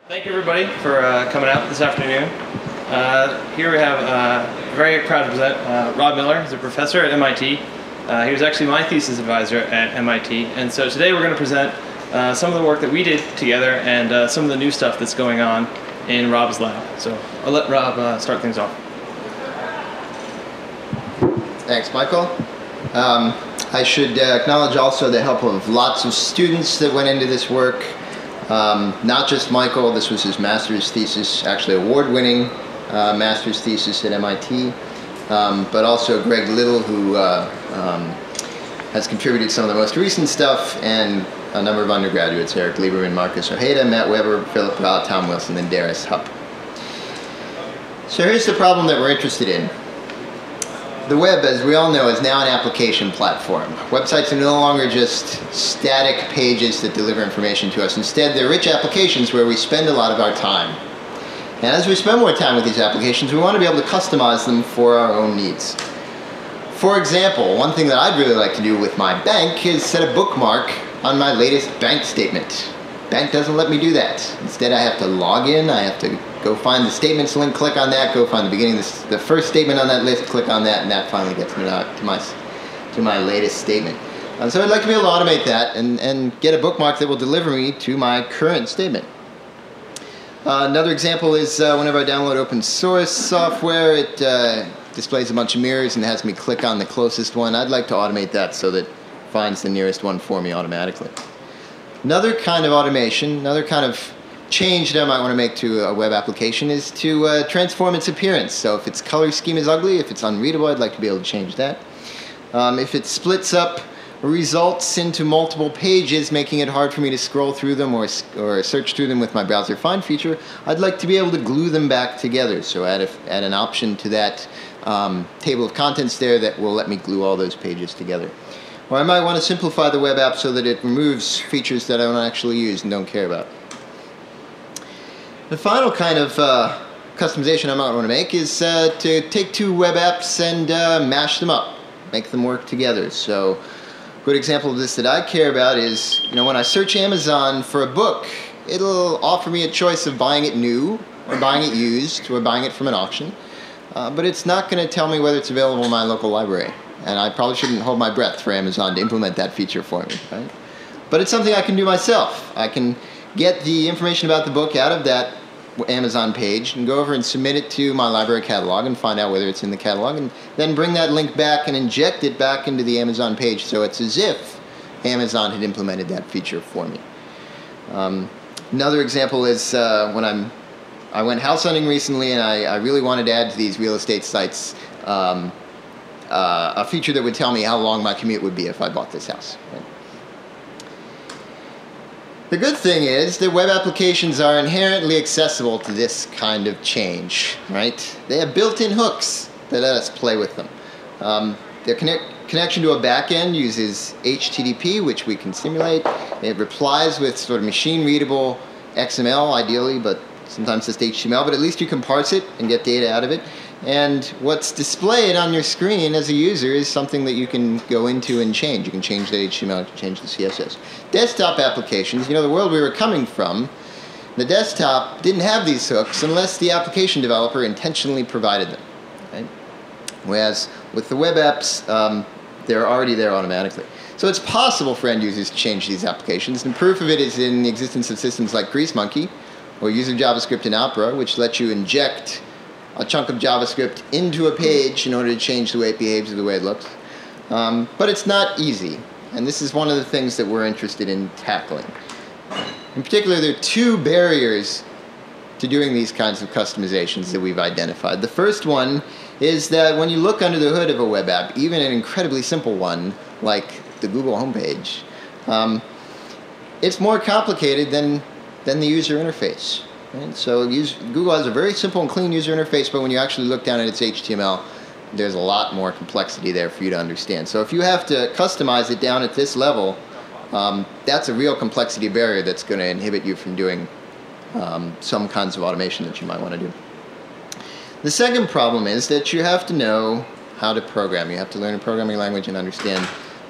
Thank you everybody for coming out this afternoon. Here we have, very proud to present Rob Miller. He's a professor at MIT. He was actually my thesis advisor at MIT, and so today we're going to present some of the work that we did together and some of the new stuff that's going on in Rob's lab. So I'll let Rob start things off. Thanks, Michael. I should acknowledge also the help of lots of students that went into this work. Not just Michael, this was his master's thesis, actually award-winning master's thesis at MIT, but also Greg Little, who has contributed some of the most recent stuff, and a number of undergraduates, Eric Lieberman, Marcus Ojeda, Matt Weber, Philip Rao, Tom Wilson, and Darius Hupp. So here's the problem that we're interested in. The web, as we all know, is now an application platform. Websites are no longer just static pages that deliver information to us. Instead, they're rich applications where we spend a lot of our time. And as we spend more time with these applications, we want to be able to customize them for our own needs. For example, one thing that I'd really like to do with my bank is set a bookmark on my latest bank statement. Bank doesn't let me do that. Instead, I have to log in, I have to go find the statements link, click on that, go find the beginning, the first statement on that list, click on that, and that finally gets me to my latest statement. So I'd like to be able to automate that and get a bookmark that will deliver me to my current statement. Another example is whenever I download open source software, it displays a bunch of mirrors and has me click on the closest one. I'd like to automate that so that it finds the nearest one for me automatically. Another kind of automation, another kind of change that I might want to make to a web application is to transform its appearance. So if its color scheme is ugly, if it's unreadable, I'd like to be able to change that. If it splits up results into multiple pages, making it hard for me to scroll through them or search through them with my browser find feature, I'd like to be able to glue them back together. So add an option to that table of contents there that will let me glue all those pages together. Or I might want to simplify the web app so that it removes features that I don't actually use and don't care about. The final kind of customization I might want to make is to take two web apps and mash them up, make them work together. So a good example of this that I care about is, when I search Amazon for a book, it'll offer me a choice of buying it new, or buying it used, or buying it from an auction. But it's not going to tell me whether it's available in my local library. And I probably shouldn't hold my breath for Amazon to implement that feature for me, right? But it's something I can do myself. I can get the information about the book out of that Amazon page and go over and submit it to my library catalog and find out whether it's in the catalog, and then bring that link back and inject it back into the Amazon page so it's as if Amazon had implemented that feature for me. Another example is when I went house hunting recently, and I really wanted to add to these real estate sites a feature that would tell me how long my commute would be if I bought this house. Right? The good thing is that web applications are inherently accessible to this kind of change, right? They have built-in hooks that let us play with them. Their connection to a backend uses HTTP, which we can simulate. It replies with sort of machine-readable XML, ideally, but sometimes just HTML, but at least you can parse it and get data out of it. And what's displayed on your screen as a user is something that you can go into and change. You can change the HTML, you can change the CSS. Desktop applications, the world we were coming from, the desktop didn't have these hooks unless the application developer intentionally provided them. Right? Whereas with the web apps, they're already there automatically. So it's possible for end users to change these applications, and proof of it is in the existence of systems like GreaseMonkey or user JavaScript in Opera, which let you inject a chunk of JavaScript into a page in order to change the way it behaves or the way it looks. But it's not easy, and this is one of the things that we're interested in tackling. In particular, there are two barriers to doing these kinds of customizations that we've identified. The first one is that when you look under the hood of a web app, even an incredibly simple one like the Google homepage, it's more complicated than the user interface. Right? So Google has a very simple and clean user interface, but when you actually look down at its HTML, there's a lot more complexity there for you to understand. So if you have to customize it down at this level, that's a real complexity barrier that's going to inhibit you from doing some kinds of automation that you might want to do. The second problem is that you have to know how to program. You have to learn a programming language and understand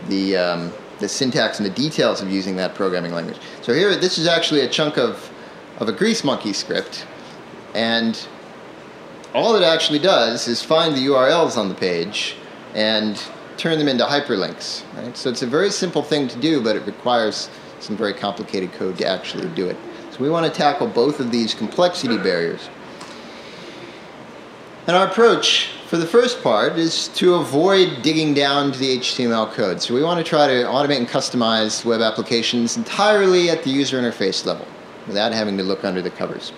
the syntax and the details of using that programming language. So here, this is actually a chunk of of a grease monkey script, and all it actually does is find the URLs on the page and turn them into hyperlinks. Right? So it's a very simple thing to do, but it requires some very complicated code to actually do it. So we want to tackle both of these complexity barriers. And our approach for the first part is to avoid digging down to the HTML code. So we want to try to automate and customize web applications entirely at the user interface level without having to look under the covers.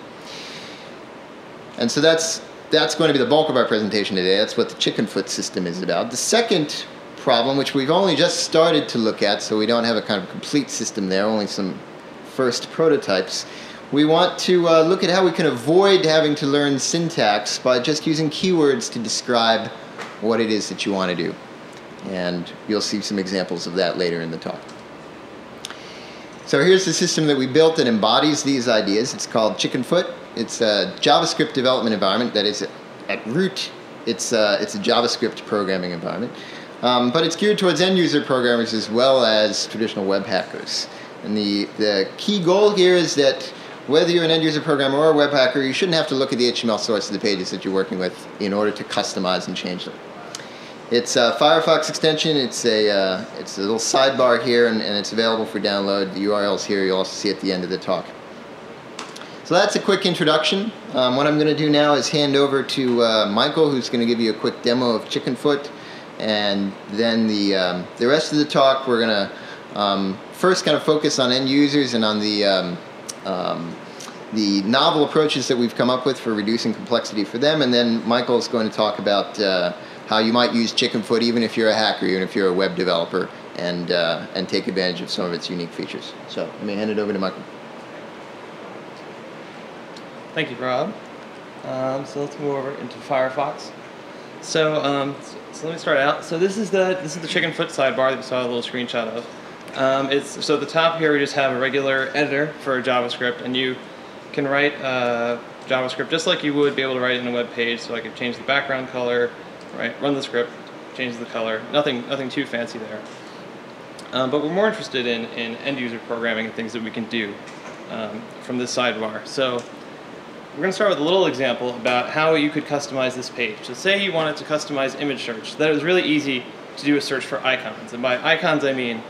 And so that's going to be the bulk of our presentation today. That's what the Chickenfoot system is about. The second problem, which we've only just started to look at, so we don't have a kind of complete system there, only some first prototypes. We want to look at how we can avoid having to learn syntax by just using keywords to describe what it is that you want to do. And you'll see some examples of that later in the talk. So here's the system that we built that embodies these ideas. It's called Chickenfoot. It's a JavaScript development environment. That is, at root, it's a JavaScript programming environment. But it's geared towards end-user programmers as well as traditional web hackers. And the key goal here is that whether you're an end-user programmer or a web hacker, you shouldn't have to look at the HTML source of the pages that you're working with in order to customize and change them. It's a Firefox extension. It's a little sidebar here, and it's available for download. The URL's here. You'll also see at the end of the talk. So that's a quick introduction. What I'm going to do now is hand over to Michael, who's going to give you a quick demo of Chickenfoot, and then the rest of the talk we're going to first kind of focus on end users and on the novel approaches that we've come up with for reducing complexity for them, and then Michael's going to talk about how you might use Chickenfoot even if you're a hacker, even if you're a web developer, and take advantage of some of its unique features. So let me hand it over to Michael. Thank you, Rob. So let's move over into Firefox. So let me start out. So this is the Chickenfoot sidebar that you saw a little screenshot of. So at the top here we just have a regular editor for JavaScript, and you can write JavaScript just like you would be able to write it in a web page. So I could change the background color, right? Run the script, change the color. Nothing too fancy there. But we're more interested in end-user programming and things that we can do from this sidebar. So we're going to start with a little example about how you could customize this page. So say you wanted to customize image search. That it was really easy to do a search for icons. And by icons I mean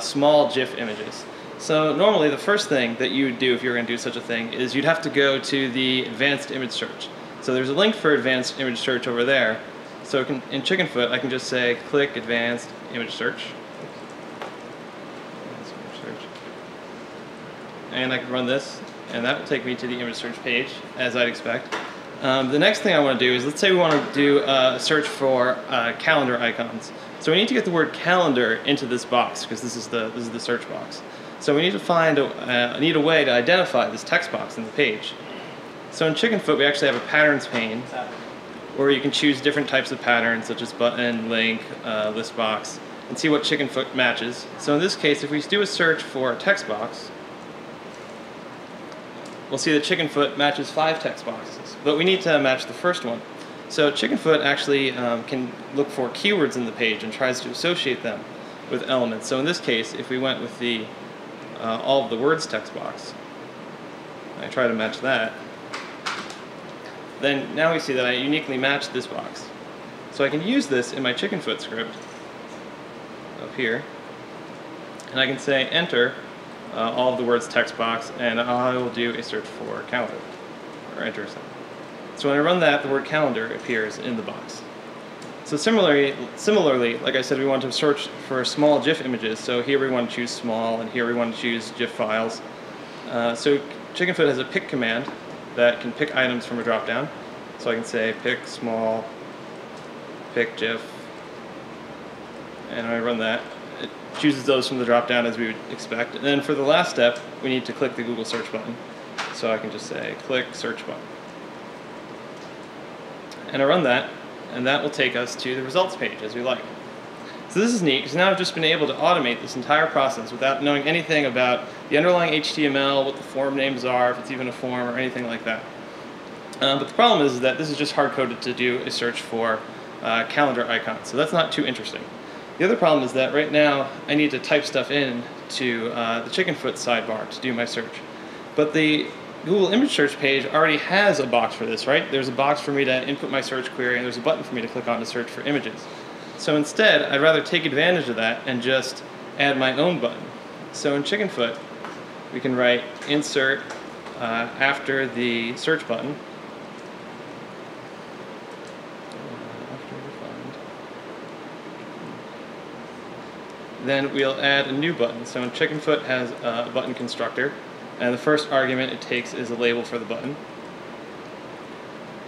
small GIF images. So normally the first thing that you would do if you were going to do such a thing is you'd have to go to the advanced image search. So there's a link for advanced image search over there. So in Chickenfoot I can just say click advanced image search. And I can run this, and that will take me to the image search page, as I'd expect. The next thing I want to do is, let's say we want to do a search for calendar icons. So we need to get the word calendar into this box, because this is the search box. So we need to find need a way to identify this text box in the page. So in Chickenfoot we actually have a patterns pane, where you can choose different types of patterns, such as button, link, list box, and see what Chickenfoot matches. So in this case, if we do a search for a text box, we'll see that Chickenfoot matches 5 text boxes, but we need to match the first one. So Chickenfoot actually can look for keywords in the page and tries to associate them with elements. So in this case, if we went with the all of the words text box, I try to match that, then now we see that I uniquely matched this box. So I can use this in my Chickenfoot script up here, and I can say enter all of the words text box, and I will do a search for calendar, or enter something. So when I run that, the word calendar appears in the box. So similarly, like I said, we want to search for small GIF images. So here we want to choose small, and here we want to choose GIF files. So Chickenfoot has a pick command that can pick items from a drop-down. So I can say pick small, pick GIF, and when I run that, it chooses those from the drop-down as we would expect. And then for the last step, we need to click the Google search button. So I can just say click search button. And I run that, and that will take us to the results page as we like. So this is neat, because now I've just been able to automate this entire process without knowing anything about the underlying HTML, what the form names are, if it's even a form, or anything like that. But the problem is that this is just hard-coded to do a search for calendar icons, so that's not too interesting. The other problem is that right now I need to type stuff in to the Chickenfoot sidebar to do my search. But the Google image search page already has a box for this, right? There's a box for me to input my search query, and there's a button for me to click on to search for images. So instead, I'd rather take advantage of that and just add my own button. So in Chickenfoot, we can write insert after the search button. Then we'll add a new button. So in Chickenfoot has a button constructor, and the first argument it takes is a label for the button.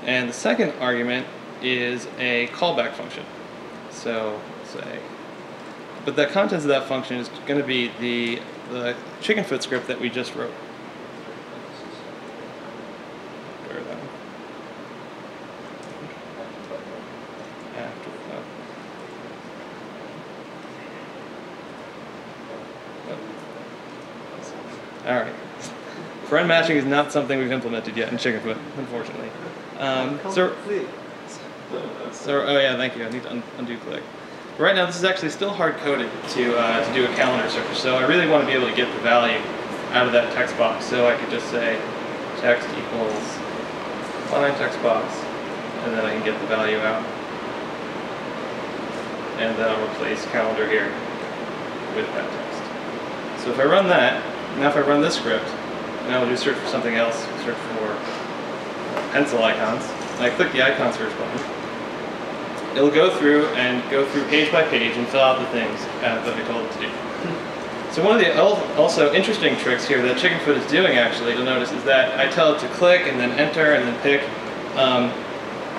And the second argument is a callback function. So say, but the contents of that function is going to be the Chickenfoot script that we just wrote. Alright. Friend matching is not something we've implemented yet in Chickenfoot, unfortunately. Oh yeah, thank you. I need to undo click. Right now, this is actually still hard-coded to do a calendar search, so I really want to be able to get the value out of that text box. So I could just say text equals find text box, and then I can get the value out. And then I'll replace calendar here with that text. So if I run that, now if I run this script, and I'll do search for something else, search for pencil icons, and I click the icon search button, it'll go through page by page and fill out the things that I told it to do. So one of the also interesting tricks here that Chickenfoot is doing, actually, you'll notice, is that I tell it to click and then enter and then pick,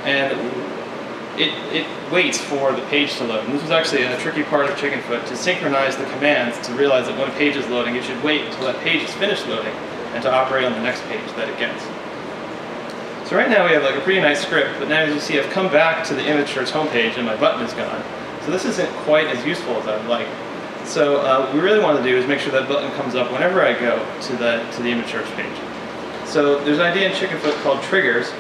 and it waits for the page to load. And this was actually a tricky part of Chickenfoot, to synchronize the commands to realize that when a page is loading, it should wait until that page is finished loading and to operate on the next page that it gets. So right now we have like a pretty nice script, but now as you see, I've come back to the image search homepage and my button is gone. So this isn't quite as useful as I would like. So what we really want to do is make sure that button comes up whenever I go to the image search page. So there's an idea in Chickenfoot called triggers,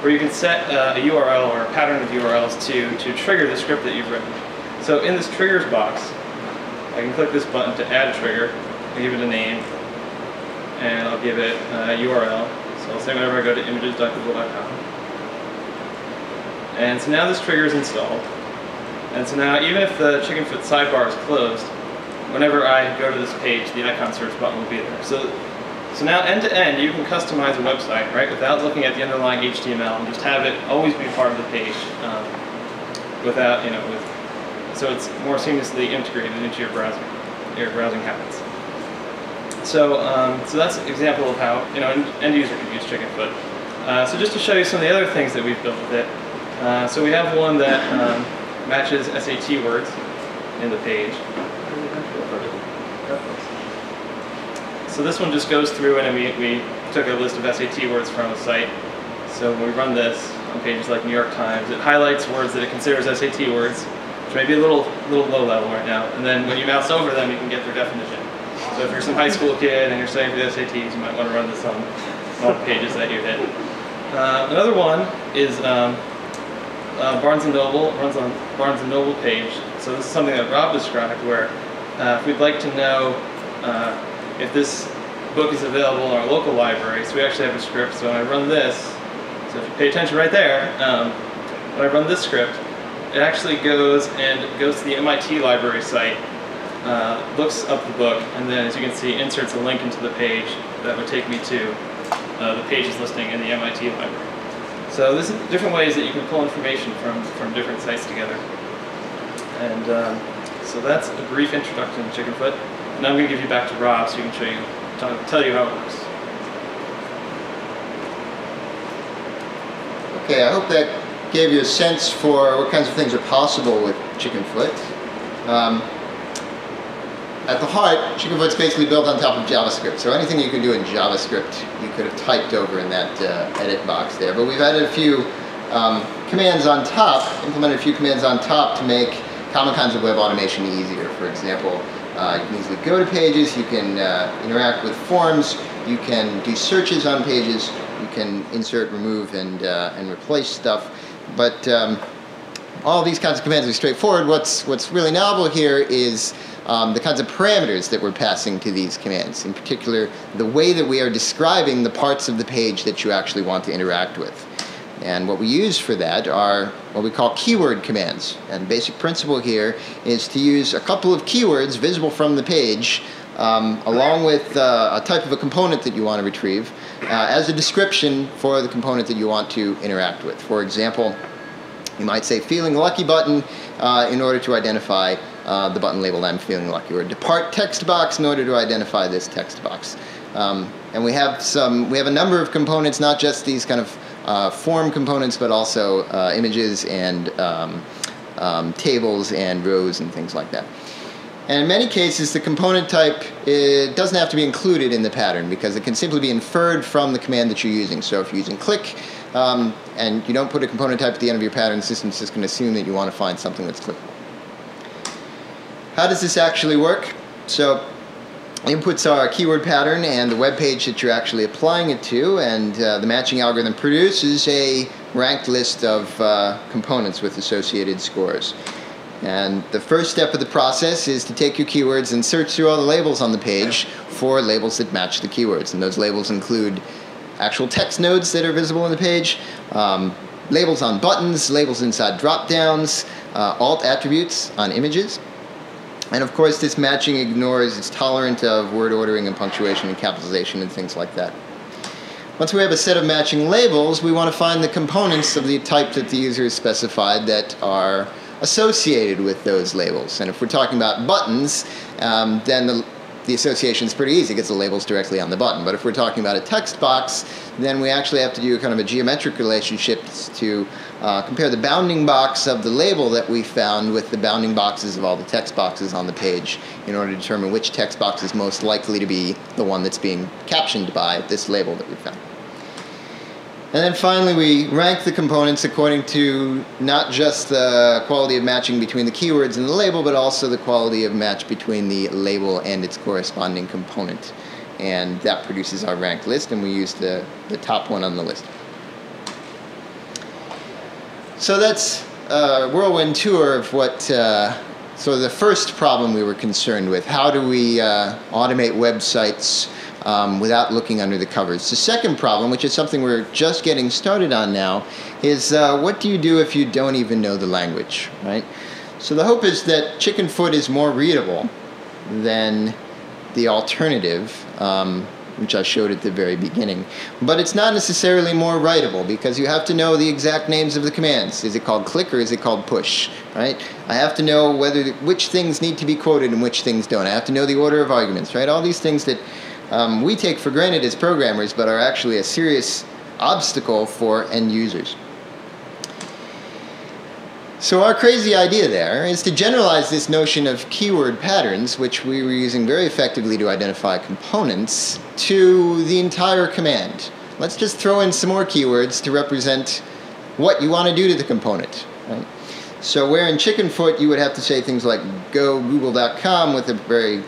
where you can set a URL or a pattern of URLs to trigger the script that you've written. So in this triggers box, I can click this button to add a trigger, and give it a name, and I'll give it a URL. So I'll say whenever I go to images.google.com. And so now this trigger is installed. And so now even if the Chickenfoot sidebar is closed, whenever I go to this page, the icon search button will be there. So now end to end, you can customize a website, right, without looking at the underlying HTML, and just have it always be part of the page, without, so it's more seamlessly integrated into your browsing habits. So that's an example of how an end user could use Chickenfoot. So just to show you some of the other things that we've built with it, so we have one that matches SAT words in the page. So this one just goes through and we took a list of SAT words from a site. So when we run this on pages like New York Times, it highlights words that it considers SAT words, which may be a little low level right now. And then when you mouse over them, you can get their definition. So if you're some high school kid and you're studying for the SATs, you might want to run this on all the pages that you hit. Another one is Barnes & Noble, runs on Barnes & Noble page. So this is something that Rob described, where if we'd like to know if this book is available in our local library, so we actually have a script. So when I run this, so if you pay attention right there, when I run this script, it actually goes to the MIT library site, looks up the book, and then as you can see, inserts a link into the page that would take me to the pages listing in the MIT library. So there's different ways that you can pull information from different sites together. And so that's a brief introduction to Chickenfoot. Now I'm going to give you back to Rob so he can tell you how it works. Okay, I hope that gave you a sense for what kinds of things are possible with Chickenfoot. At the heart, Chickenfoot's basically built on top of JavaScript, so anything you can do in JavaScript you could have typed over in that edit box there. But we've added a few commands on top, implemented a few commands on top to make common kinds of web automation easier. For example, you can easily go to pages, you can interact with forms, you can do searches on pages, you can insert, remove, and replace stuff. But all these kinds of commands are straightforward. What's really novel here is the kinds of parameters that we're passing to these commands. In particular, the way that we are describing the parts of the page that you actually want to interact with. And what we use for that are what we call keyword commands. And the basic principle here is to use a couple of keywords visible from the page along with a type of a component that you want to retrieve as a description for the component that you want to interact with. For example, you might say feeling lucky button in order to identify the button labeled I'm feeling lucky, or depart text box in order to identify this text box. And we have a number of components, not just these kind of form components, but also images and tables and rows and things like that. And in many cases, the component type doesn't have to be included in the pattern because it can simply be inferred from the command that you're using. So if you're using click and you don't put a component type at the end of your pattern, the system's just going to assume that you want to find something that's clickable. How does this actually work? So inputs are a keyword pattern and the web page that you're actually applying it to, and the matching algorithm produces a ranked list of components with associated scores. And the first step of the process is to take your keywords and search through all the labels on the page for labels that match the keywords. And those labels include actual text nodes that are visible on the page, labels on buttons, labels inside drop-downs, alt attributes on images. And of course, this matching it's tolerant of word ordering and punctuation and capitalization and things like that. Once we have a set of matching labels, we want to find the components of the type that the user has specified that are associated with those labels. And if we're talking about buttons, then the association is pretty easy because the label's directly on the button. But if we're talking about a text box, then we actually have to do kind of a geometric relationship to compare the bounding box of the label that we found with the bounding boxes of all the text boxes on the page in order to determine which text box is most likely to be the one that's being captioned by this label that we found. And then finally, we rank the components according to not just the quality of matching between the keywords and the label, but also the quality of match between the label and its corresponding component. And that produces our ranked list, and we use the top one on the list. So that's a whirlwind tour of what so the first problem we were concerned with. How do we automate websites without looking under the covers? The second problem, which is something we're just getting started on now, is what do you do if you don't even know the language, right? So the hope is that Chickenfoot is more readable than the alternative, which I showed at the very beginning. But it's not necessarily more writable because you have to know the exact names of the commands. Is it called click or is it called push, right? I have to know which things need to be quoted and which things don't. I have to know the order of arguments, right? All these things that we take for granted as programmers, but are actually a serious obstacle for end users. So our crazy idea there is to generalize this notion of keyword patterns, which we were using very effectively to identify components, to the entire command. Let's just throw in some more keywords to represent what you want to do to the component, right? So where in Chickenfoot you would have to say things like go google.com with a very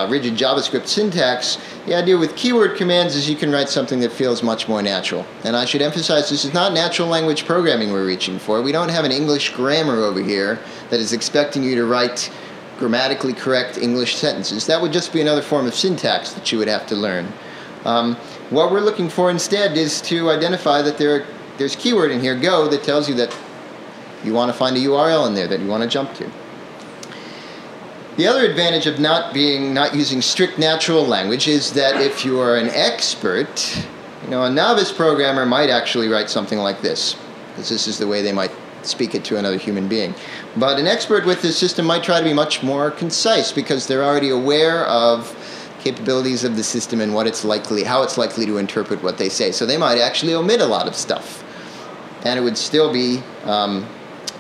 rigid JavaScript syntax, the idea with keyword commands is you can write something that feels much more natural. And I should emphasize this is not natural language programming we're reaching for. We don't have an English grammar over here that is expecting you to write grammatically correct English sentences. That would just be another form of syntax that you would have to learn. What we're looking for instead is to identify that there's keyword in here, go, that tells you that you want to find a URL in there that you want to jump to. The other advantage of not using strict natural language is that if you are an expert, a novice programmer might actually write something like this, because this is the way they might speak it to another human being. But an expert with this system might try to be much more concise because they're already aware of capabilities of the system and how it's likely to interpret what they say. So they might actually omit a lot of stuff, and it would still be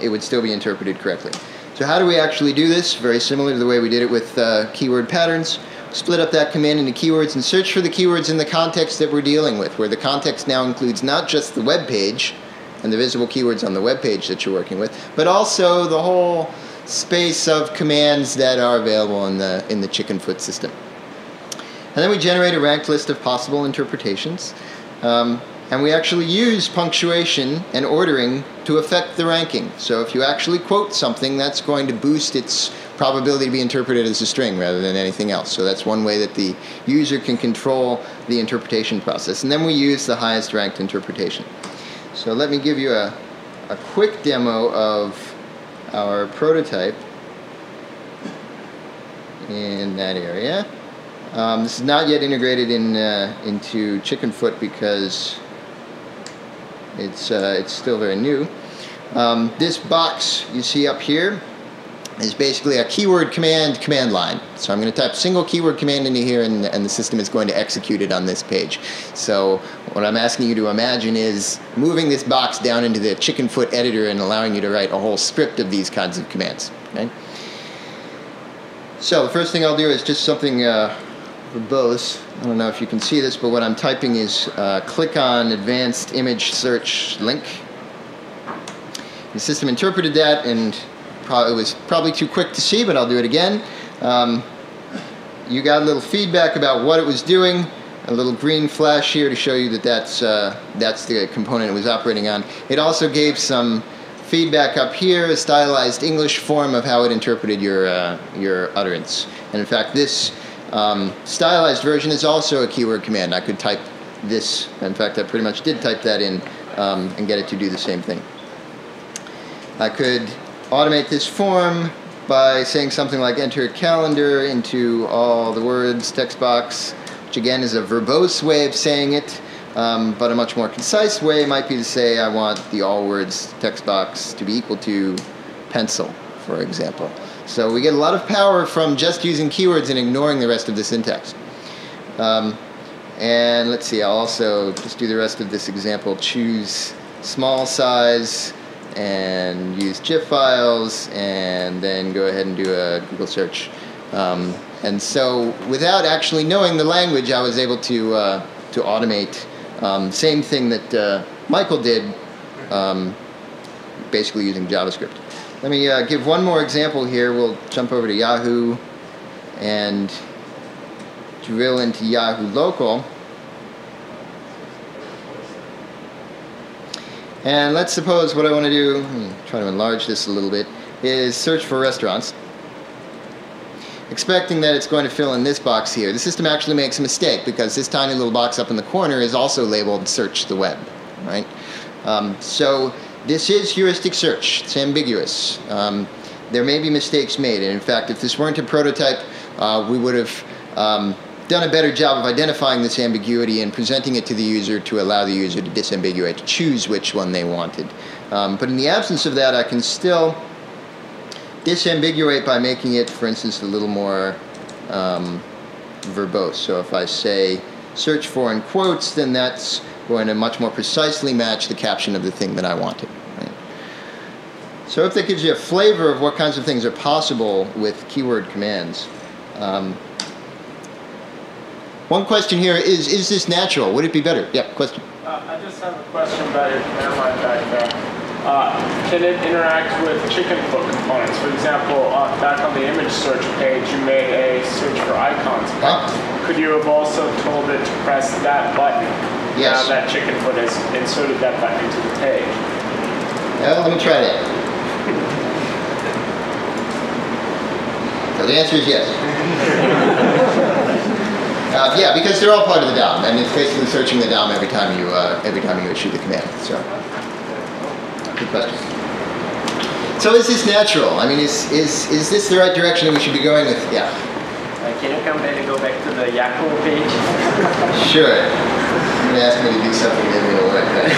interpreted correctly. So how do we actually do this? Very similar to the way we did it with keyword patterns. Split up that command into keywords and search for the keywords in the context that we're dealing with, where the context now includes not just the web page and the visible keywords on the web page that you're working with, but also the whole space of commands that are available in the Chickenfoot system. And then we generate a ranked list of possible interpretations. And we actually use punctuation and ordering to affect the ranking. So if you actually quote something, that's going to boost its probability to be interpreted as a string rather than anything else. So that's one way that the user can control the interpretation process. And then we use the highest ranked interpretation. So let me give you a quick demo of our prototype in that area. This is not yet integrated into Chickenfoot because it's still very new. This box you see up here is basically a keyword command line. So I'm going to type a single keyword command into here, and the system is going to execute it on this page. So what I'm asking you to imagine is moving this box down into the Chickenfoot editor and allowing you to write a whole script of these kinds of commands. Okay? So the first thing I'll do is just something verbose. I don't know if you can see this, but what I'm typing is click on advanced image search link. The system interpreted that, and it was probably too quick to see, but I'll do it again. You got a little feedback about what it was doing, a little green flash here to show you that that's the component it was operating on. It also gave some feedback up here, a stylized English form of how it interpreted your utterance. And in fact, this stylized version is also a keyword command. I could type this. In fact, I pretty much did type that in and get it to do the same thing. I could automate this form by saying something like enter calendar into all the words text box, which again is a verbose way of saying it, but a much more concise way might be to say I want the all words text box to be equal to pencil, for example. So we get a lot of power from just using keywords and ignoring the rest of the syntax. And let's see, I'll also just do the rest of this example. Choose small size and use GIF files, and then go ahead and do a Google search. And so without actually knowing the language, I was able to automate same thing that Michael did, basically using JavaScript. Let me give one more example here. We'll jump over to Yahoo and drill into Yahoo Local. And let's suppose what I want to do, try to enlarge this a little bit, is search for restaurants. Expecting that it's going to fill in this box here. The system actually makes a mistake because this tiny little box up in the corner is also labeled search the web, right? So this is heuristic search. It's ambiguous. There may be mistakes made, and in fact, if this weren't a prototype, we would have done a better job of identifying this ambiguity and presenting it to the user to allow the user to disambiguate, to choose which one they wanted. But in the absence of that, I can still disambiguate by making it, for instance, a little more verbose. So if I say search for in quotes, then that's going to much more precisely match the caption of the thing that I wanted. Right? So if that gives you a flavor of what kinds of things are possible with keyword commands. One question here is this natural? Would it be better? Yeah, question. I just have a question about your command line back there. Can it interact with Chickenfoot components? For example, back on the image search page, you made a search for icons. Could you have also told it to press that button? Yes. Now that Chickenfoot has inserted that button into the page. Let me try that. So the answer is yes. Yeah, because they're all part of the DOM, and it's basically searching the DOM every time you issue the command. So, good question. So, is this natural? I mean, is this the right direction that we should be going with? Yeah. Can you come back and go back to the Yahoo page? Sure. You're going to ask me to do something that isn't going to work, right?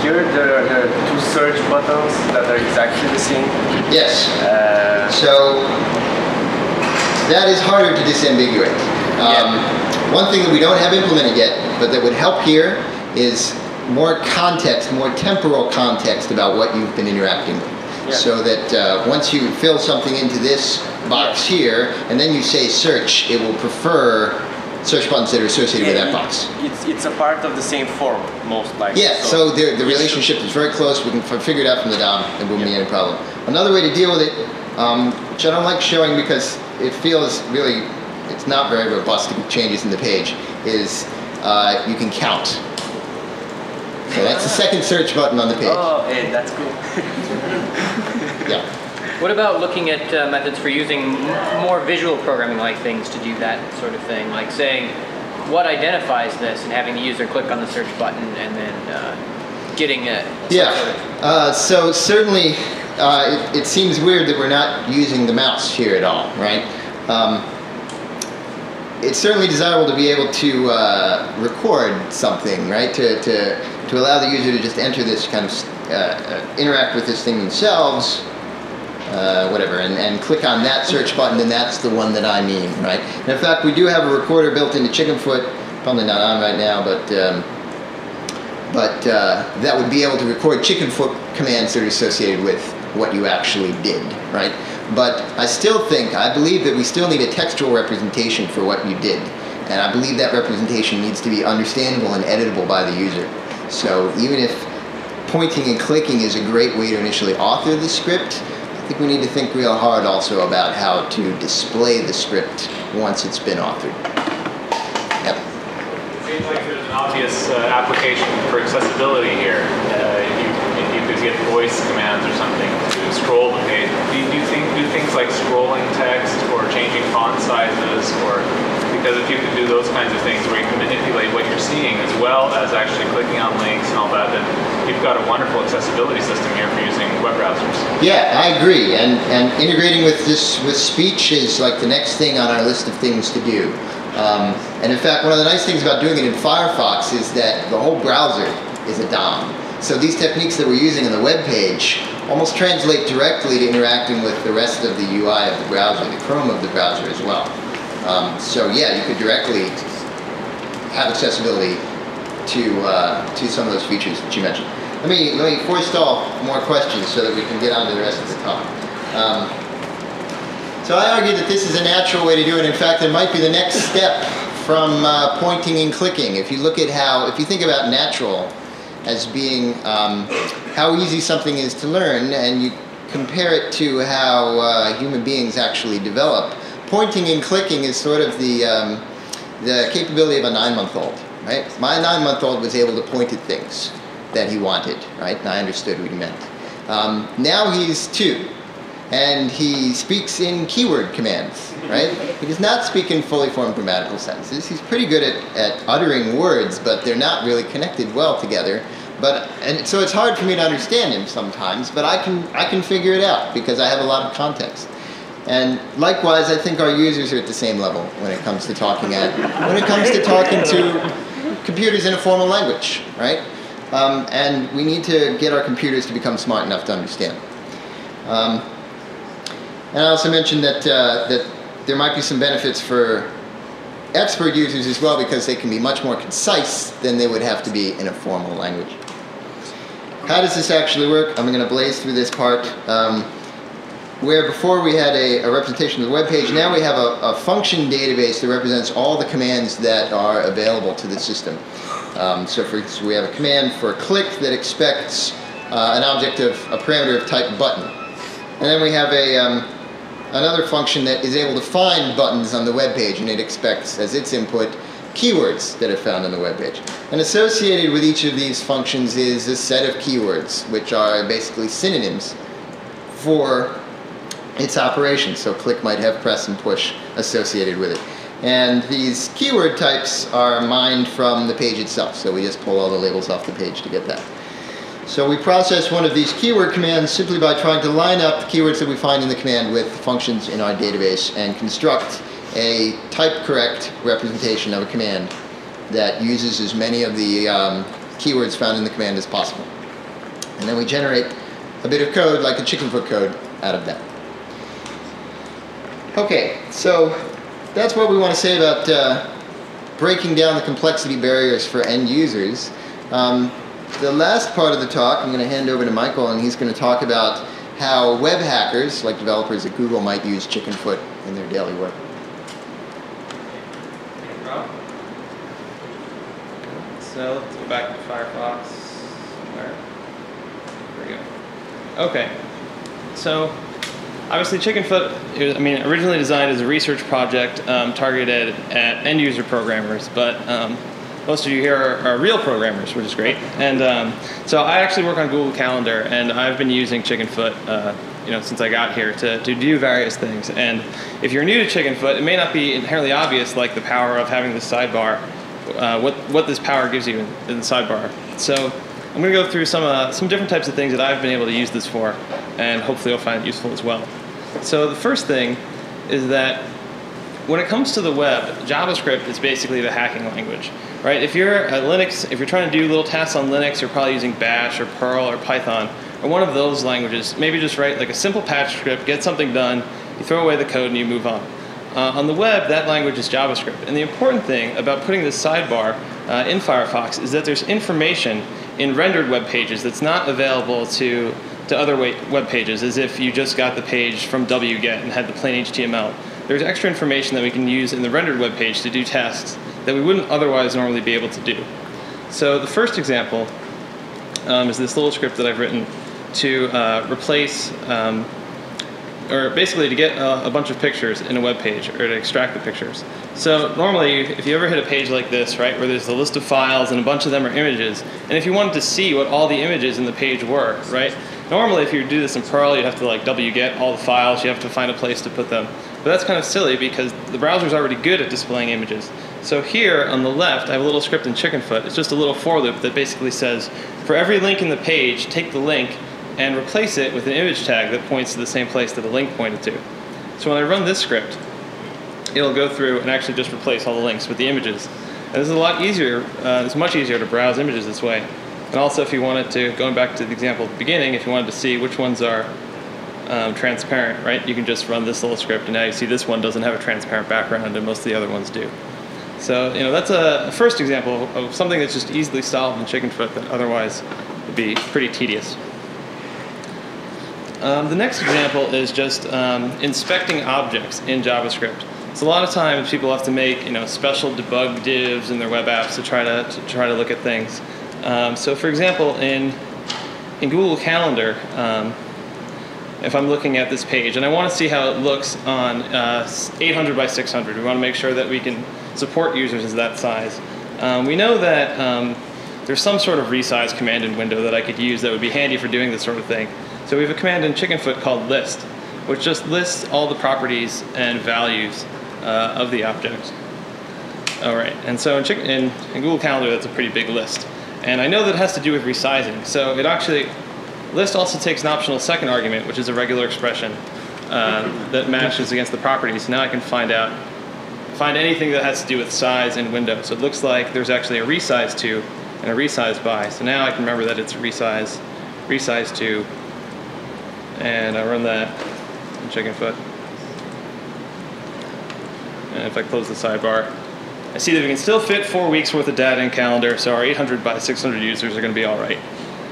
Here, there are two search buttons that are exactly the same. Yes. So that is harder to disambiguate. One thing that we don't have implemented yet, but that would help here, is more context, more temporal context about what you've been interacting with. Yeah. So that once you fill something into this box here, and then you say search, it will prefer search buttons that are associated with that box. It's a part of the same form, most likely. Yeah, so the relationship is very close. We can figure it out from the DOM, and won't be any problem. Another way to deal with it which I don't like showing because it feels really, it's not very robust to changes in the page, is you can count. So that's the second search button on the page. Oh, hey, that's cool. Yeah. What about looking at methods for using more visual programming-like things to do that sort of thing, like saying what identifies this and having the user click on the search button and then getting it? Yeah. So certainly it seems weird that we're not using the mouse here at all, right? It's certainly desirable to be able to record something, right? To allow the user to just enter this kind of interact with this thing themselves. Whatever, and click on that search button, and that's the one that I mean, right? And in fact, we do have a recorder built into Chickenfoot, probably not on right now, but that would be able to record Chickenfoot commands that are associated with what you actually did, right? But I believe that we still need a textual representation for what you did, and I believe that representation needs to be understandable and editable by the user. So even if pointing and clicking is a great way to initially author the script, I think we need to think real hard also about how to display the script once it's been authored. Yep. It seems like there's an obvious application for accessibility here. If you could get voice commands or something to scroll the page. Do things like scrolling text or changing font sizes, or because if you could do those kinds of things where you can manipulate what you're seeing as well as actually clicking on links and all that, then you've got a wonderful accessibility system here for using web browsers. Yeah, I agree. And integrating with speech is like the next thing on our list of things to do. And in fact, one of the nice things about doing it in Firefox is that the whole browser is a DOM. So these techniques that we're using on the web page almost translate directly to interacting with the rest of the UI of the browser, the Chrome of the browser as well. So yeah, you could directly have accessibility to some of those features that you mentioned. Let me forestall more questions so that we can get on to the rest of the talk. So I argue that this is a natural way to do it. In fact, it might be the next step from pointing and clicking. If you look at if you think about natural as being how easy something is to learn, and you compare it to how human beings actually develop, pointing and clicking is sort of the capability of a 9-month-old, right? My 9-month-old was able to point at things that he wanted, right? And I understood what he meant. Now he's 2, and he speaks in keyword commands, right? He does not speak in fully formed grammatical sentences. He's pretty good at uttering words, but they're not really connected well together. And so it's hard for me to understand him sometimes, but I can figure it out because I have a lot of context. And likewise, I think our users are at the same level when it comes to talking to computers in a formal language, right? And we need to get our computers to become smart enough to understand. And I also mentioned that there might be some benefits for expert users as well, because they can be much more concise than they would have to be in a formal language. How does this actually work? I'm going to blaze through this part. Where before we had a representation of the web page, now we have a function database that represents all the commands that are available to the system. So for instance, we have a command for click that expects an object of a parameter of type button. And then we have another function that is able to find buttons on the web page, and it expects as its input keywords that are found on the web page. And associated with each of these functions is a set of keywords, which are basically synonyms for its operation. So click might have press and push associated with it. And these keyword types are mined from the page itself. So we just pull all the labels off the page to get that. So we process one of these keyword commands simply by trying to line up the keywords that we find in the command with functions in our database and construct a type-correct representation of a command that uses as many of the keywords found in the command as possible. And then we generate a bit of code, like a Chickenfoot code, out of that. Okay, so that's what we want to say about breaking down the complexity barriers for end users. The last part of the talk, I'm going to hand over to Michael, and he's going to talk about how web hackers, like developers at Google, might use Chickenfoot in their daily work. So let's go back to Firefox. There we go. Okay. So obviously Chickenfoot, originally designed as a research project targeted at end user programmers, but most of you here are real programmers, which is great. And so I actually work on Google Calendar, and I've been using Chickenfoot since I got here to do various things. And if you're new to Chickenfoot, it may not be inherently obvious, like the power of having this sidebar, what this power gives you in the sidebar. So I'm going to go through some different types of things that I've been able to use this for, and hopefully you'll find it useful as well. So the first thing is that when it comes to the web, JavaScript is basically the hacking language, right? If you're if you're trying to do little tasks on Linux, you're probably using Bash or Perl or Python or one of those languages. Maybe just write like a simple patch script, get something done, you throw away the code and you move on. On the web, that language is JavaScript. And the important thing about putting this sidebar in Firefox is that there's information in rendered web pages that's not available to other web pages, as if you just got the page from wget and had the plain HTML. There's extra information that we can use in the rendered web page to do tasks that we wouldn't otherwise normally be able to do. So the first example is this little script that I've written to replace, or basically to get a bunch of pictures in a web page, or to extract the pictures. So normally, if you ever hit a page like this, right, where there's a list of files and a bunch of them are images, and if you wanted to see what all the images in the page were, right, normally if you do this in Perl, you'd have to like wget all the files, you have to find a place to put them. But that's kind of silly because the browser's already good at displaying images. So here on the left, I have a little script in Chickenfoot. It's just a little for loop that basically says, for every link in the page, take the link and replace it with an image tag that points to the same place that the link pointed to. So when I run this script, it'll go through and actually just replace all the links with the images. And this is a lot easier, it's much easier to browse images this way. And also if you wanted to, going back to the example at the beginning, if you wanted to see which ones are transparent, right, you can just run this little script and now you see this one doesn't have a transparent background and most of the other ones do. So that's a first example of something that's just easily solved in Chickenfoot that otherwise would be pretty tedious. The next example is just inspecting objects in JavaScript. So a lot of times people have to make special debug divs in their web apps to try to look at things. So for example, in Google Calendar, if I'm looking at this page and I want to see how it looks on 800 by 600, we want to make sure that we can support users as that size. We know that there's some sort of resize command in window that I could use that would be handy for doing this sort of thing. So we have a command in Chickenfoot called list, which just lists all the properties and values of the object. All right, and so in Google Calendar, that's a pretty big list. And I know that it has to do with resizing. So it actually, list also takes an optional second argument, which is a regular expression that matches against the properties. Now I can find anything that has to do with size in window. So it looks like there's actually a resize to and a resize by. So now I can remember that it's resize to, and I run that in Chickenfoot. And if I close the sidebar, I see that we can still fit 4 weeks worth of data in Calendar, so our 800 by 600 users are going to be all right.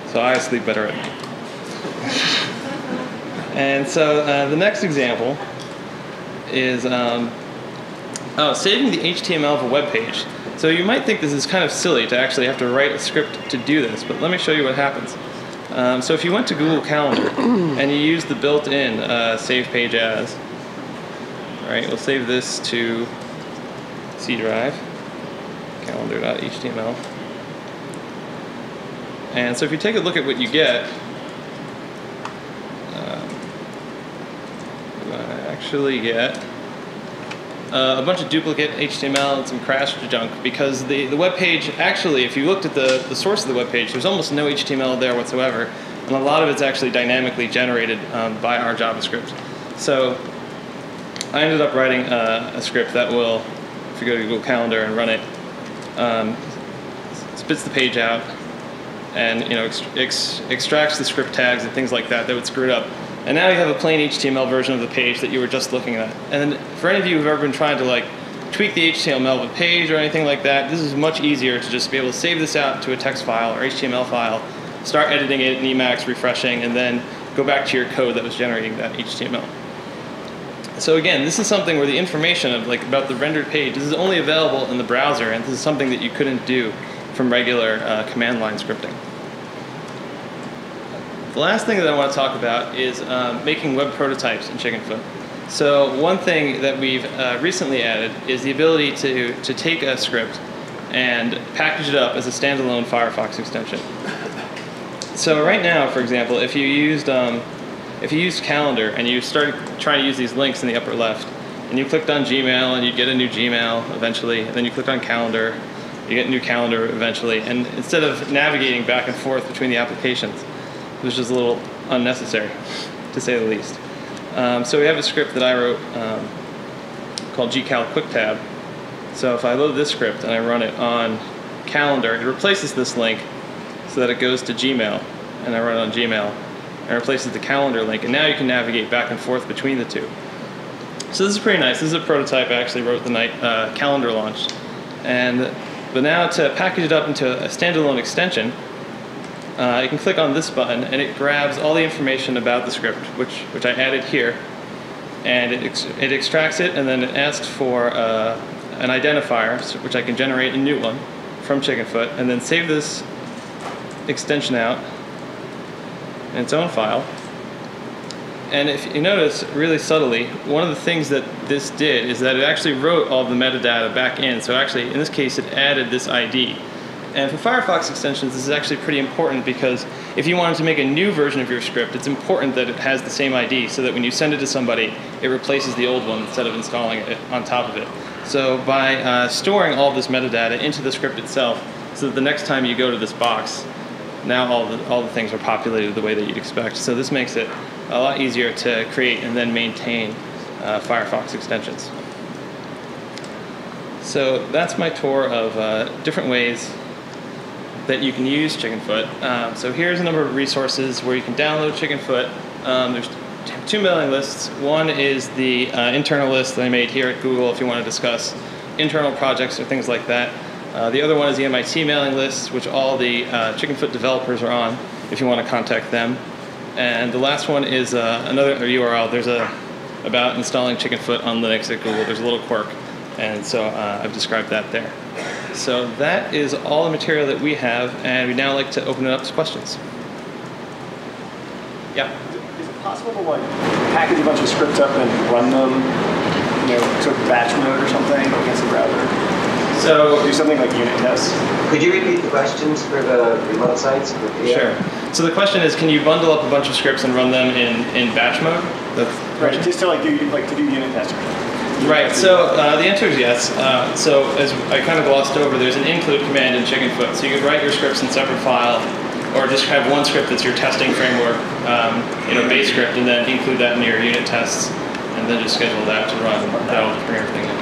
So I sleep better at night. And so the next example is saving the HTML of a web page. So you might think this is kind of silly to actually have to write a script to do this, but let me show you what happens. So if you went to Google Calendar and you use the built-in save page as, all right, we'll save this to C drive, calendar.html. And so if you take a look at what you get, actually get a bunch of duplicate HTML and some crashed junk, because the web page, actually, if you looked at the source of the web page, there's almost no HTML there whatsoever, and a lot of it's actually dynamically generated by our JavaScript. So I ended up writing a script that will, if you go to Google Calendar and run it, spits the page out and extracts the script tags and things like that would screw it up. And now you have a plain HTML version of the page that you were just looking at. And then for any of you who've ever been trying to tweak the HTML of a page or anything like that, this is much easier to just be able to save this out to a text file or HTML file, start editing it in Emacs, refreshing, and then go back to your code that was generating that HTML. So again, this is something where the information of about the rendered page, this is only available in the browser, and this is something that you couldn't do from regular command line scripting. The last thing that I want to talk about is making web prototypes in Chickenfoot. So one thing that we've recently added is the ability to take a script and package it up as a standalone Firefox extension. So right now, for example, if you used Calendar and you started trying to use these links in the upper left, and you clicked on Gmail and you'd get a new Gmail eventually, and then you click on Calendar, you get a new Calendar eventually, and instead of navigating back and forth between the applications, it was just a little unnecessary, to say the least. So we have a script that I wrote called gcal quicktab. So if I load this script and I run it on Calendar, it replaces this link so that it goes to Gmail, and I run it on Gmail, and replaces the Calendar link, and now you can navigate back and forth between the two. So this is pretty nice. This is a prototype I actually wrote the night Calendar launched. But now to package it up into a standalone extension, you can click on this button and it grabs all the information about the script, which I added here, and it extracts it, and then it asks for an identifier, which I can generate a new one from Chickenfoot, and then save this extension out in its own file. And if you notice, really subtly, one of the things that this did is that it actually wrote all the metadata back in. So actually, in this case, it added this ID. And for Firefox extensions, this is actually pretty important, because if you wanted to make a new version of your script, it's important that it has the same ID, so that when you send it to somebody, it replaces the old one instead of installing it on top of it. So by storing all this metadata into the script itself, so that the next time you go to this box, now all the things are populated the way that you'd expect. So this makes it a lot easier to create and then maintain Firefox extensions. So that's my tour of different ways that you can use Chickenfoot. So here's a number of resources where you can download Chickenfoot. There's two mailing lists. One is the internal list that I made here at Google if you want to discuss internal projects or things like that. The other one is the MIT mailing list, which all the Chickenfoot developers are on if you want to contact them. And the last one is another URL. There's about installing Chickenfoot on Linux at Google. There's a little quirk, and so I've described that there. So that is all the material that we have, and we'd now like to open it up to questions. Yeah? Is it possible to package a bunch of scripts up and run them, sort of batch mode or something against the browser? So do something like unit tests. Could you repeat the questions for the remote sites? Sure. So the question is, can you bundle up a bunch of scripts and run them in batch mode? Right. Just to do unit tests. Right. So the answer is yes. So as I kind of glossed over, there's an include command in Chickenfoot. So you can write your scripts in separate file, or just have one script that's your testing framework, base script, and then include that in your unit tests, and then just schedule that to run. That'll just bring everything in.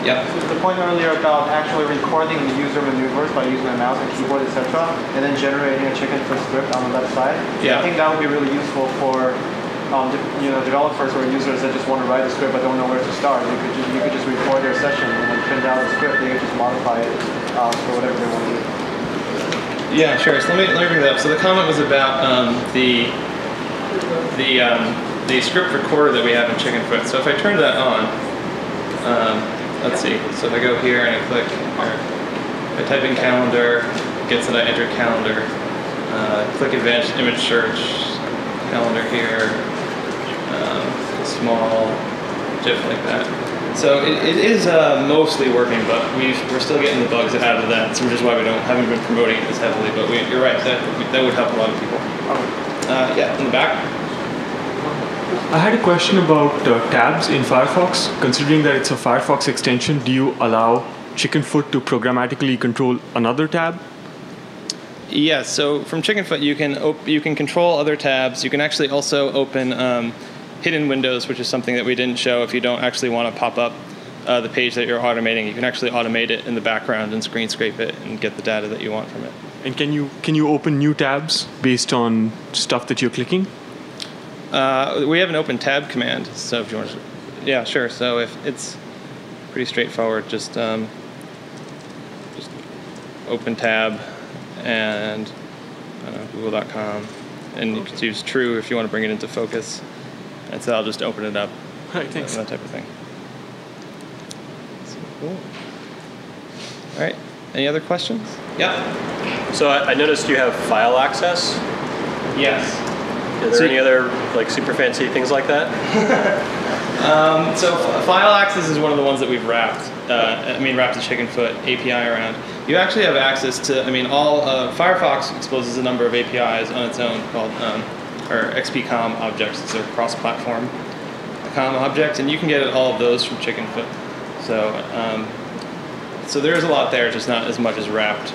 Yep. So the point earlier about actually recording the user maneuvers by using a mouse and keyboard, etc., and then generating a Chickenfoot script on the left side. Yeah. I think that would be really useful for developers or users that just want to write a script but don't know where to start. You could just record their session and then print out the script. They could just modify it for whatever they want to do. Yeah, sure. So let me bring that up. So the comment was about the script recorder that we have in Chickenfoot. So if I turn that on. Let's see, so if I go here and I click, or I type in calendar, it gets that I entered calendar, click advanced image search, calendar here, small, GIF like that. So it is mostly working, but we're still getting the bugs out of that, so which is why we haven't been promoting it as heavily, but you're right, that would help a lot of people. Yeah, in the back. I had a question about tabs in Firefox. Considering that it's a Firefox extension, do you allow Chickenfoot to programmatically control another tab? Yes, so from Chickenfoot you can control other tabs. You can actually also open hidden windows, which is something that we didn't show. If you don't actually want to pop up the page that you're automating, you can actually automate it in the background and screen scrape it and get the data that you want from it. And can you open new tabs based on stuff that you're clicking? We have an open tab command, so if you want to, yeah, sure. So if it's pretty straightforward, just open tab and google.com, and you can use true if you want to bring it into focus, and so I'll just open it up. Right, thanks. That type of thing. So, cool. All right. Any other questions? Yeah. So I noticed you have file access. Yes. Are there any other like super fancy things like that? So file access is one of the ones that we've wrapped. Wrapped the Chickenfoot API around. You actually have access to. All Firefox exposes a number of APIs on its own called or XPCOM objects. It's a cross-platform COM object, and you can get all of those from Chickenfoot. So there is a lot there, just not as much as wrapped,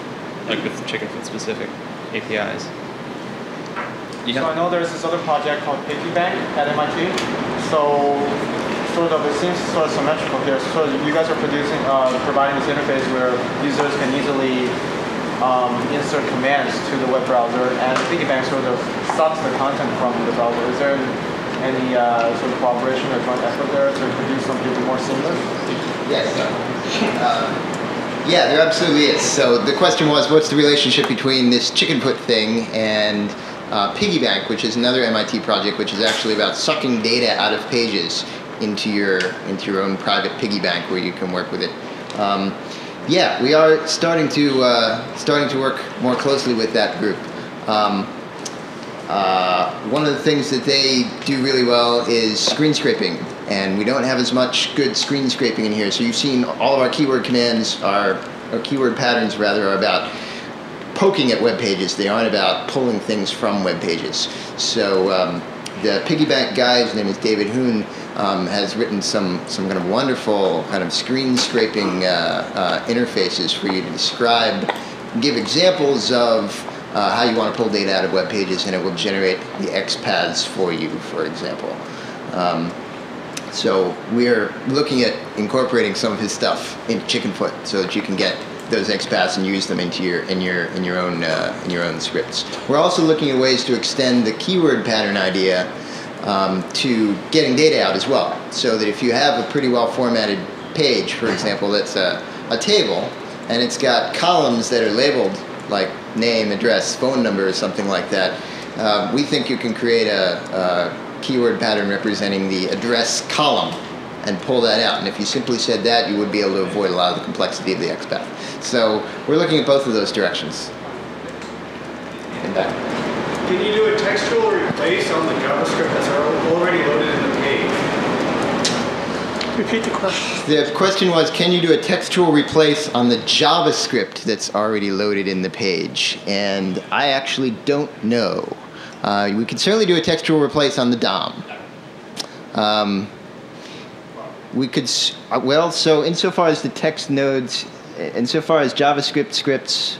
like with Chickenfoot specific APIs. Yeah. So I know there's this other project called PiggyBank at MIT. So it seems sort of symmetrical here. So you guys are providing this interface where users can easily insert commands to the web browser, and PiggyBank sort of sucks the content from the browser. Is there any sort of collaboration or joint effort there to produce something more seamless? Yes. Yeah, there absolutely is. So the question was, what's the relationship between this Chickenfoot thing and PiggyBank, which is another MIT project, which is actually about sucking data out of pages into your own private piggy bank where you can work with it. Yeah, we are starting to work more closely with that group. One of the things that they do really well is screen scraping, and we don't have as much good screen scraping in here. So you've seen all of our keyword commands, our keyword patterns rather, are about poking at web pages. They aren't about pulling things from web pages. So the PiggyBank guy, his name is David Hoon, has written some kind of wonderful kind of screen scraping interfaces for you to describe, give examples of how you want to pull data out of web pages, and it will generate the XPaths for you, for example. So we're looking at incorporating some of his stuff into Chickenfoot so that you can get those XPaths and use them into your own scripts. We're also looking at ways to extend the keyword pattern idea to getting data out as well, so that if you have a pretty well formatted page, for example, that's a table, and it's got columns that are labeled like name, address, phone number, or something like that, we think you can create a keyword pattern representing the address column and pull that out. And if you simply said that, you would be able to avoid a lot of the complexity of the XPath. So we're looking at both of those directions. And back. Can you do a textual replace on the JavaScript that's already loaded in the page? Repeat the question. The question was, can you do a textual replace on the JavaScript that's already loaded in the page? And I actually don't know. We can certainly do a textual replace on the DOM. We could, so insofar as the text nodes, insofar as JavaScript scripts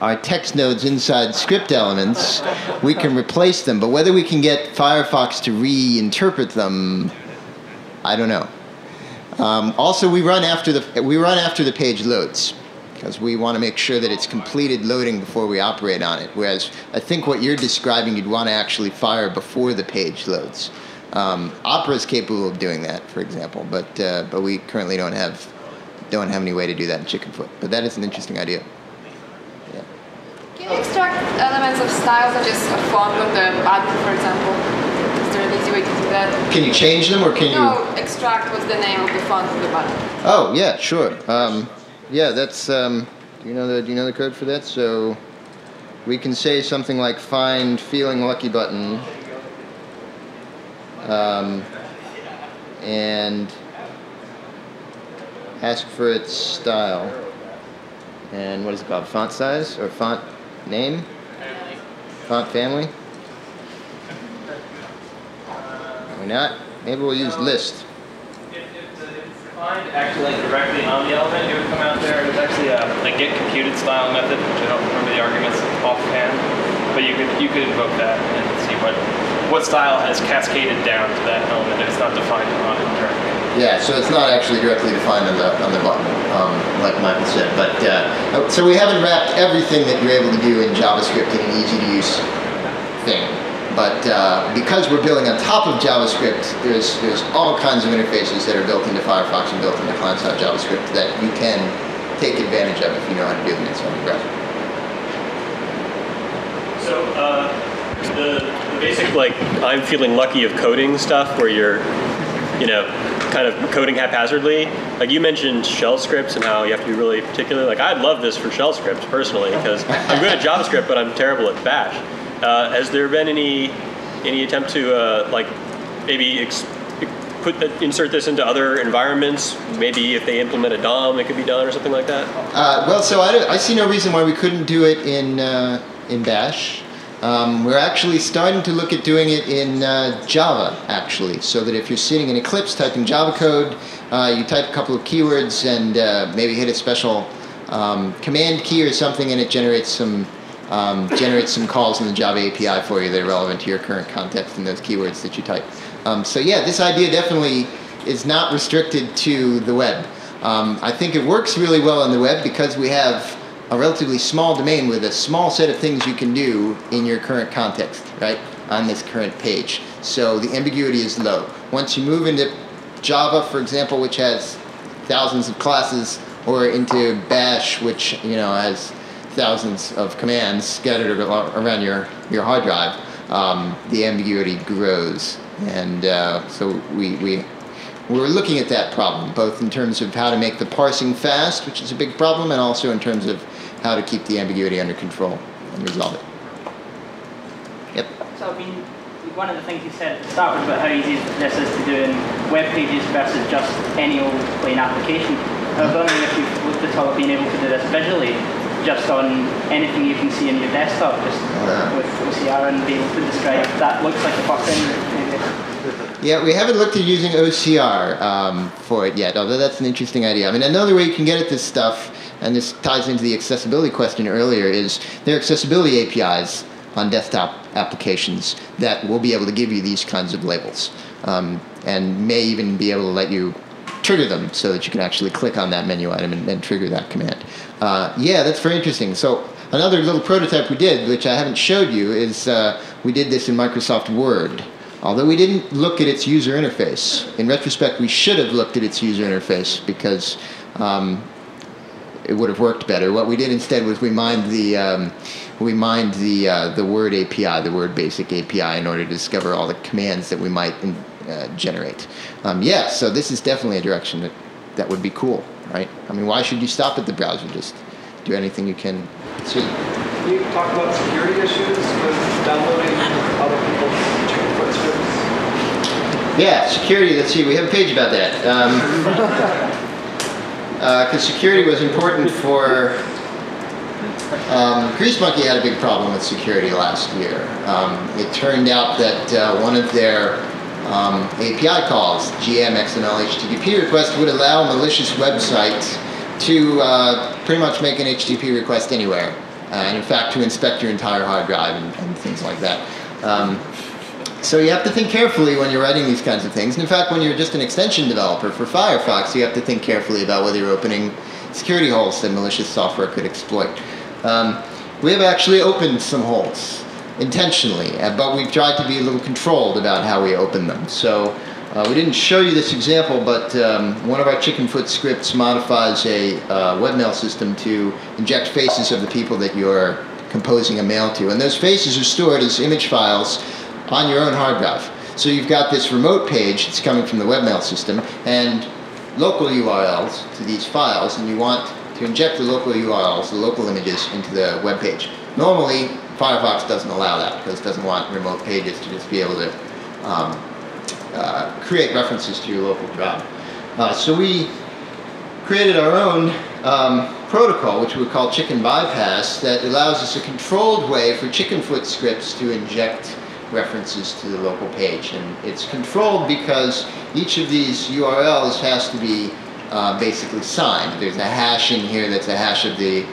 are text nodes inside script elements, we can replace them. But whether we can get Firefox to reinterpret them, I don't know. Also, we run after the page loads, because we want to make sure that it's completed loading before we operate on it. Whereas I think what you're describing, you'd want to actually fire before the page loads. Opera is capable of doing that, for example, but we currently don't have any way to do that in Chickenfoot. But that is an interesting idea. Yeah. Can you extract elements of style, such as a font on the button, for example? Is there an easy way to do that? Can you change them, or can you? No, extract what's the name of the font of the button. Oh yeah, sure. Yeah, that's. Do you know the code for that? So we can say something like find feeling lucky button. And ask for its style. And what is it called? Font size or font name? Font family? Or not? Maybe we'll use list. If defined actually like directly on the element, it would come out there. There's actually a get computed style method, which I don't remember the arguments offhand, but you could invoke that and see what style has cascaded down to that element if it's not defined on it directly. Yeah, so it's not actually directly defined on the button, like Michael said. But so we haven't wrapped everything that you're able to do in JavaScript in an easy-to-use thing. But because we're building on top of JavaScript, there's all kinds of interfaces that are built into Firefox and built into client-side JavaScript that you can take advantage of if you know how to do them inside the browser. So the basic, like, I'm feeling lucky of coding stuff where you're, kind of coding haphazardly. Like you mentioned shell scripts and how you have to be really particular. Like I'd love this for shell scripts personally because I'm good at JavaScript, but I'm terrible at Bash. has there been any attempt to like maybe insert this into other environments? Maybe if they implement a DOM, it could be done or something like that? Well, so I see no reason why we couldn't do it in Bash. We're actually starting to look at doing it in Java, actually, so that if you're sitting in Eclipse typing Java code, you type a couple of keywords and maybe hit a special command key or something, and it generates some calls in the Java API for you that are relevant to your current context and those keywords that you type. So yeah, this idea definitely is not restricted to the web. I think it works really well in the web because we have a relatively small domain with a small set of things you can do in your current context, right, on this current page. So the ambiguity is low. Once you move into Java, for example, which has thousands of classes, or into Bash, which has thousands of commands scattered around your hard drive, the ambiguity grows. And so we're looking at that problem, both in terms of how to make the parsing fast, which is a big problem, and also in terms of how to keep the ambiguity under control and resolve it. Yep. So I mean, one of the things you said at the start was about how easy this is to do in web pages versus just any old plain application. I was wondering if you've looked at all being able to do this visually, just on anything you can see in your desktop, just with OCR, and be able to describe that looks like a button. Yeah, we haven't looked at using OCR for it yet, although that's an interesting idea. I mean, another way you can get at this stuff, and this ties into the accessibility question earlier, is there are accessibility APIs on desktop applications that will be able to give you these kinds of labels, and may even be able to let you trigger them so that you can actually click on that menu item and trigger that command. Yeah, that's very interesting. So another little prototype we did, which I haven't showed you, is we did this in Microsoft Word. Although we didn't look at its user interface. In retrospect, we should have looked at its user interface because it would have worked better. What we did instead was we mined the Word API, the Word Basic API, in order to discover all the commands that we might generate. Yeah, so this is definitely a direction that would be cool, right? I mean, why should you stop at the browser? Just do anything you can see. Can you talk about security issues with downloading other people's Chickenfoot scripts? Yeah, security, let's see, we have a page about that. Because security was important for... Grease Monkey had a big problem with security last year. It turned out that one of their API calls, GM XML HTTP request, would allow a malicious website to pretty much make an HTTP request anywhere. And in fact, to inspect your entire hard drive and things like that. So you have to think carefully when you're writing these kinds of things. And in fact, when you're just an extension developer for Firefox, you have to think carefully about whether you're opening security holes that malicious software could exploit. We have actually opened some holes intentionally, but we've tried to be a little controlled about how we open them. So we didn't show you this example, but one of our Chickenfoot scripts modifies a webmail system to inject faces of the people that you're composing a mail to. And those faces are stored as image files on your own hard drive. So you've got this remote page that's coming from the webmail system and local URLs to these files, and you want to inject the local URLs, the local images, into the web page. Normally, Firefox doesn't allow that because it doesn't want remote pages to just be able to create references to your local drive. So we created our own protocol, which we call Chicken Bypass, that allows us a controlled way for Chickenfoot scripts to inject references to the local page. And it's controlled because each of these URLs has to be basically signed. There's a hash in here that's a hash of the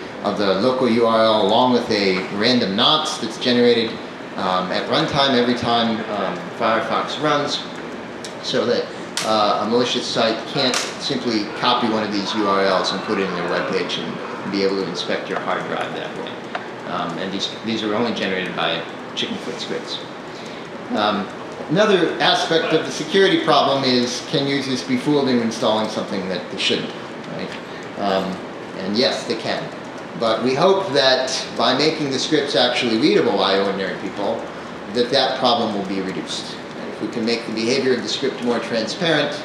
local URL along with a random nonce that's generated at runtime every time Firefox runs, so that a malicious site can't simply copy one of these URLs and put it in their web page and be able to inspect your hard drive that way. And these are only generated by Chickenfoot scripts. Another aspect of the security problem is, can users be fooled into installing something that they shouldn't, right? And yes, they can. But we hope that by making the scripts actually readable by ordinary people, that problem will be reduced. And if we can make the behavior of the script more transparent,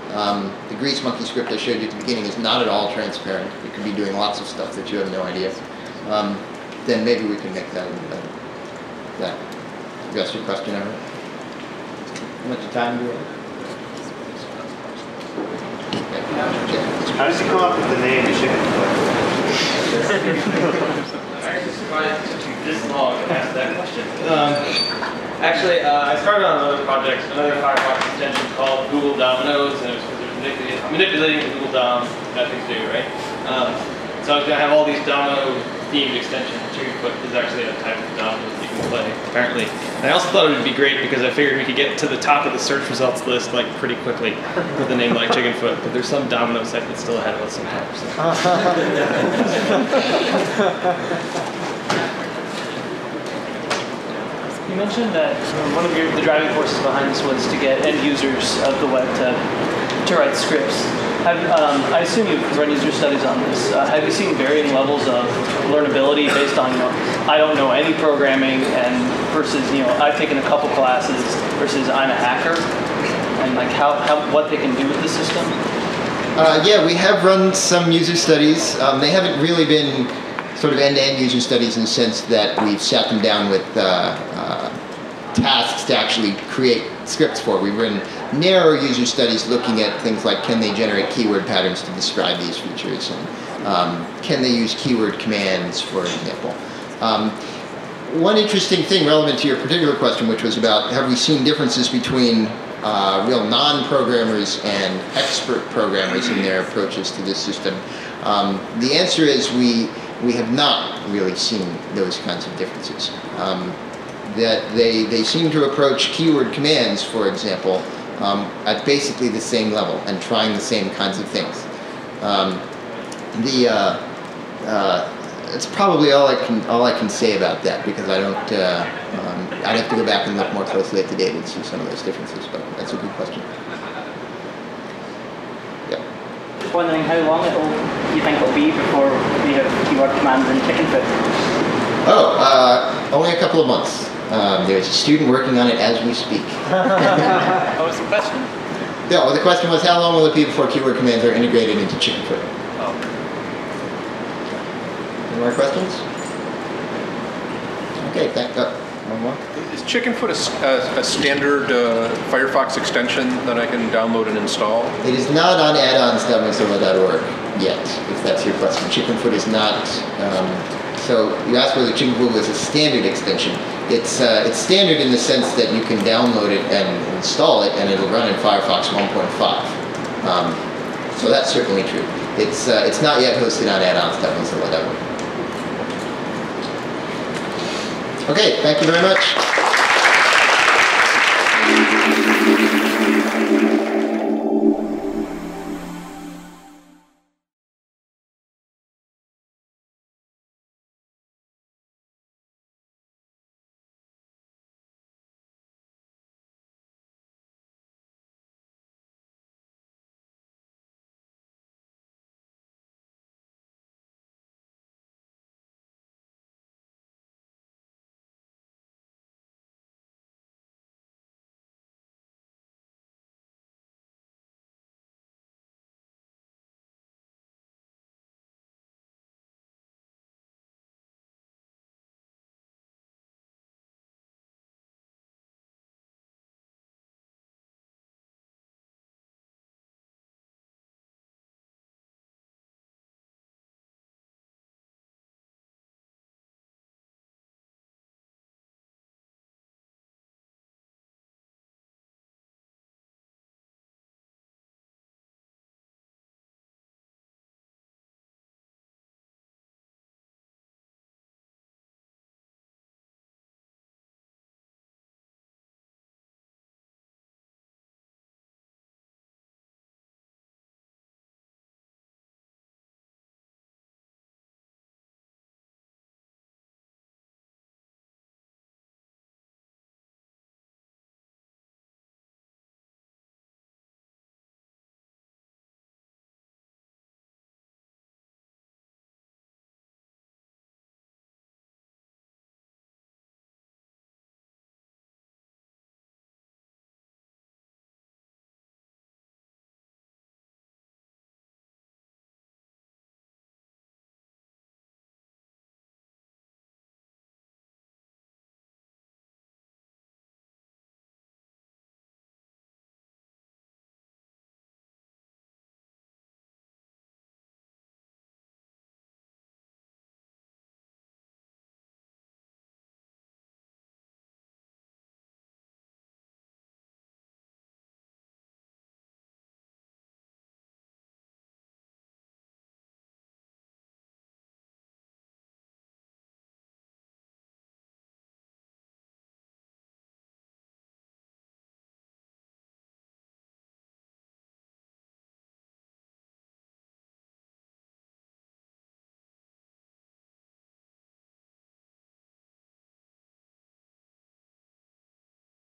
the Grease Monkey script I showed you at the beginning is not at all transparent. It could be doing lots of stuff that you have no idea. Then maybe we can make that a little better. that address your question, Evan? How much time do you have? How did you come up with the name Chickenfoot? This long to ask that question. Actually, I started on another project, another Firefox extension called Google Dominoes, and it was because it was manipulating the Google DOM, nothing to do, right? So I was going to have all these domino-themed extensions. Chickenfoot is actually a type of domino that you can play, apparently. And I also thought it would be great because I figured we could get to the top of the search results list like pretty quickly with a name like Chickenfoot, but there's some domino site that's still ahead of us sometimes. You mentioned that one of the driving forces behind this was to get end users of the web to write scripts. I assume you've run user studies on this. Have you seen varying levels of learnability based on, I don't know any programming, and versus, I've taken a couple classes versus I'm a hacker, and like what they can do with the system? Yeah, we have run some user studies. They haven't really been sort of end-to-end user studies in the sense that we've sat them down with tasks to actually create scripts for. We've run narrow user studies looking at things like, can they generate keyword patterns to describe these features, and can they use keyword commands, for example. One interesting thing relevant to your particular question, which was about have we seen differences between real non-programmers and expert programmers in their approaches to this system. The answer is we have not really seen those kinds of differences. That they seem to approach keyword commands, for example, at basically the same level and trying the same kinds of things. It's probably all I can say about that, because I don't. I'd have to go back and look more closely at the data to see some of those differences. But that's a good question. Yeah. Just wondering how long you think it'll be before we have keyword commands in Chickenfoot? Oh, only a couple of months. There's a student working on it as we speak. What was the question? Yeah, well, the question was, how long will it be before keyword commands are integrated into Chickenfoot? Oh. Any more questions? Okay, one more. Is Chickenfoot a standard Firefox extension that I can download and install? It is not on addons.mozilla.org yet, if that's your question. Chickenfoot is not. So you asked whether Chickenfoot was a standard extension. It's standard in the sense that you can download it and install it, and it'll run in Firefox 1.5. So that's certainly true. It's not yet hosted on addons.mozilla.org. Okay, thank you very much.